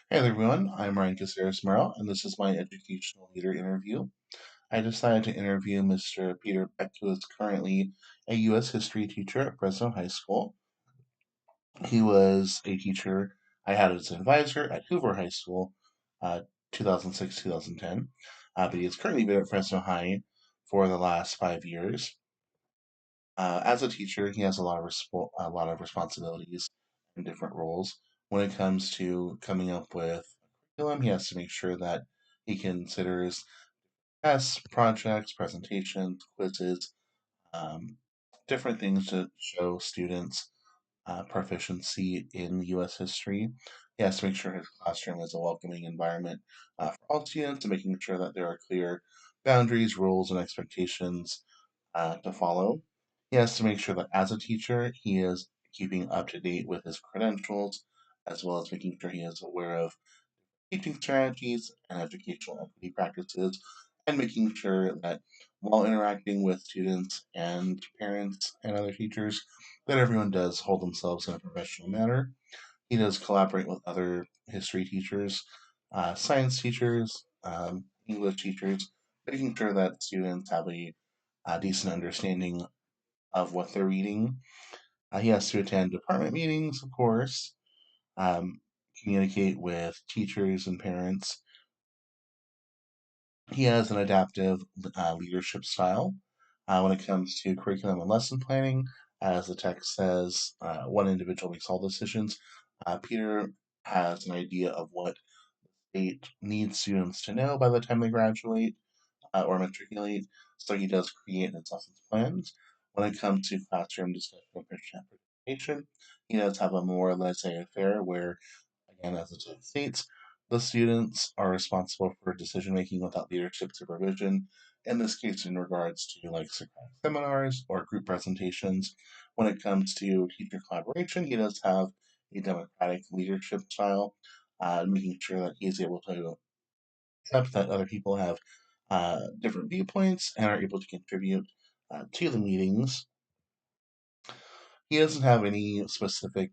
Hey there, everyone. I'm Ryan Casarez-Merrell, and this is my educational leader interview. I decided to interview Mr. Peter Beck, who is currently a U.S. history teacher at Fresno High School. He was a teacher I had as an advisor at Hoover High School, 2006-2010, but he has currently been at Fresno High for the last 5 years. As a teacher, he has a lot of responsibilities and different roles. When it comes to coming up with a curriculum, he has to make sure that he considers tests, projects, presentations, quizzes, um, different things to show students proficiency in U.S. history. He has to make sure his classroom is a welcoming environment for all students and making sure that there are clear boundaries, rules, and expectations to follow. He has to make sure that as a teacher, he is keeping up to date with his credentials, as well as making sure he is aware of teaching strategies and educational equity practices, and making sure that while interacting with students and parents and other teachers, that everyone does hold themselves in a professional manner. He does collaborate with other history teachers, science teachers, English teachers, making sure that students have a decent understanding of what they're reading. He has to attend department meetings, of course, um, communicate with teachers and parents. He has an adaptive leadership style when it comes to curriculum and lesson planning. As the text says, one individual makes all decisions. Peter has an idea of what state needs students to know by the time they graduate or matriculate, so he does create its lessons plans. When it comes to classroom discussion and participation, he does have a more laissez-faire where, again, as the text states, the students are responsible for decision making without leadership supervision. In this case, in regards to like Socratic seminars or group presentations, when it comes to teacher collaboration, he does have a democratic leadership style, making sure that he's able to accept that other people have different viewpoints and are able to contribute to the meetings. He doesn't have any specific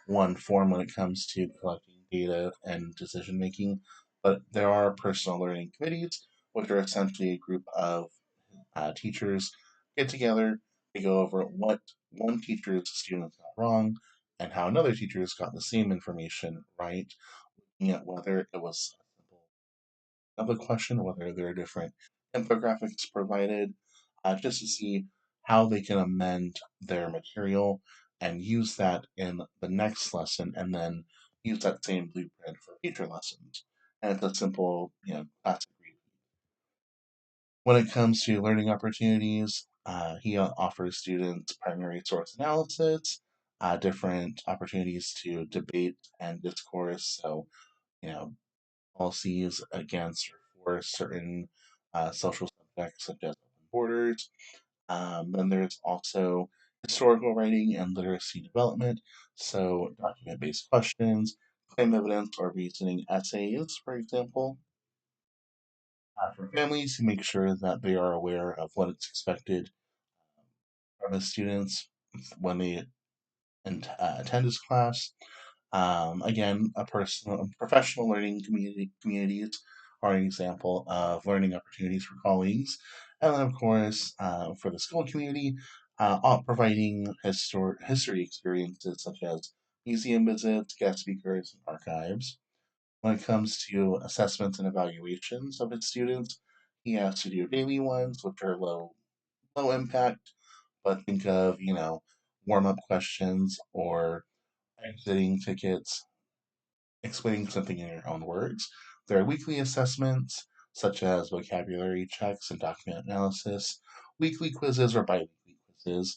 one form when it comes to collecting data and decision making, but there are personal learning committees, which are essentially a group of teachers get together to go over what one teacher's students got wrong and how another teacher's got the same information right, looking at whether it was a simple of the question, whether there are different infographics provided, just to see how they can amend their material and use that in the next lesson, and then use that same blueprint for future lessons. And it's a simple, classic read. When it comes to learning opportunities, he offers students primary source analysis, different opportunities to debate and discourse. So, you know, policies against or for certain social subjects such as open borders. Then there's also historical writing and literacy development, so document based questions, claim evidence, or reasoning essays, for example. For families, to make sure that they are aware of what is expected from the students when they attend this class. Again, a personal, professional learning communities are an example of learning opportunities for colleagues, and then of course for the school community, providing history experiences such as museum visits, guest speakers, and archives. When it comes to assessments and evaluations of its students, he has to do daily ones, which are low impact, but think of warm up questions or exiting tickets, explaining something in your own words. There are weekly assessments, such as vocabulary checks and document analysis, weekly quizzes or biweekly quizzes,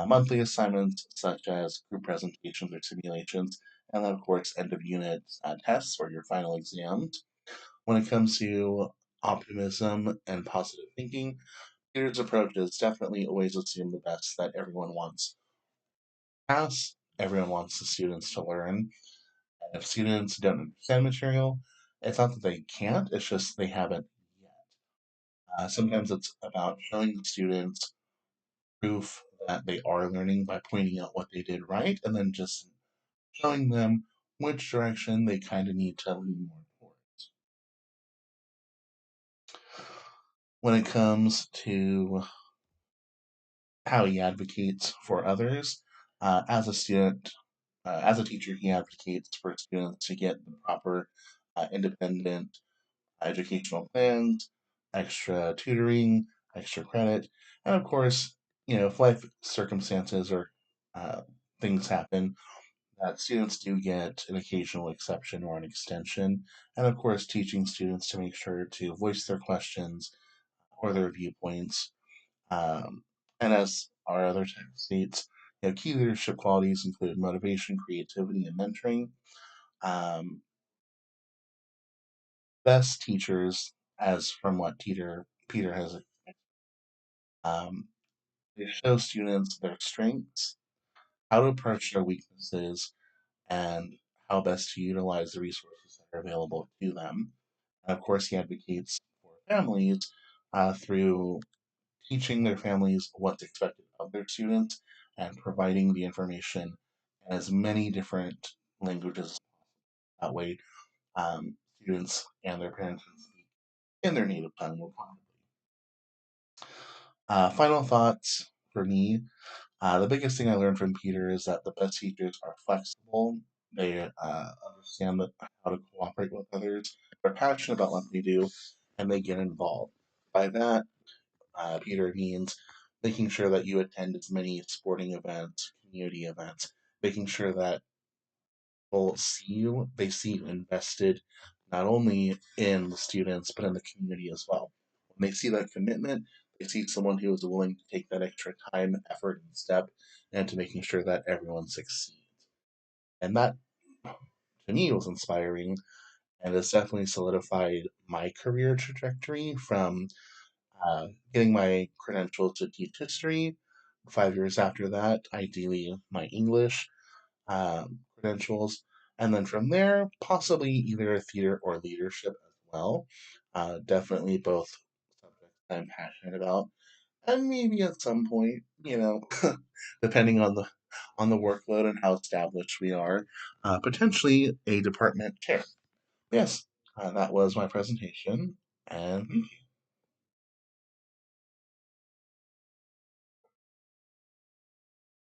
monthly assignments, such as group presentations or simulations, and then, of course, end of unit tests or your final exams. When it comes to optimism and positive thinking, Peter's approach is definitely always assume the best that everyone wants. Pass, everyone wants the students to learn, if students don't understand material, it's not that they can't, it's just they haven't yet. Sometimes it's about showing the students proof that they are learning by pointing out what they did right and then just showing them which direction they kind of need to lean more towards. When it comes to how he advocates for others, as a student, as a teacher, he advocates for students to get the proper independent educational plans, extra tutoring, extra credit, and of course, if life circumstances or uh, things happen, that students do get an occasional exception or an extension, and of course, teaching students to make sure to voice their questions or their viewpoints. Um, and as our other text states, key leadership qualities include motivation, creativity, and mentoring. Um, Best teachers, as from what Peter has, um, they show students their strengths, how to approach their weaknesses, and how best to utilize the resources that are available to them. And of course, he advocates for families through teaching their families what's expected of their students and providing the information in as many different languages. That way, students and their parents can speak in their native tongue more comfortably. Final thoughts for me. The biggest thing I learned from Peter is that the best teachers are flexible. They understand how to cooperate with others. They're passionate about what they do, and they get involved. By that, Peter means making sure that you attend as many sporting events, community events, making sure that people see you, they see you invested not only in the students, but in the community as well. When they see that commitment, they see someone who is willing to take that extra time, effort, and step into making sure that everyone succeeds. And that, to me, was inspiring and has definitely solidified my career trajectory from getting my credentials to teach history. 5 years after that, ideally, my English credentials. And then from there, possibly either a theater or leadership as well. Definitely both subjects I'm passionate about. And maybe at some point, depending on the workload and how established we are, potentially a department chair. Yes, that was my presentation, and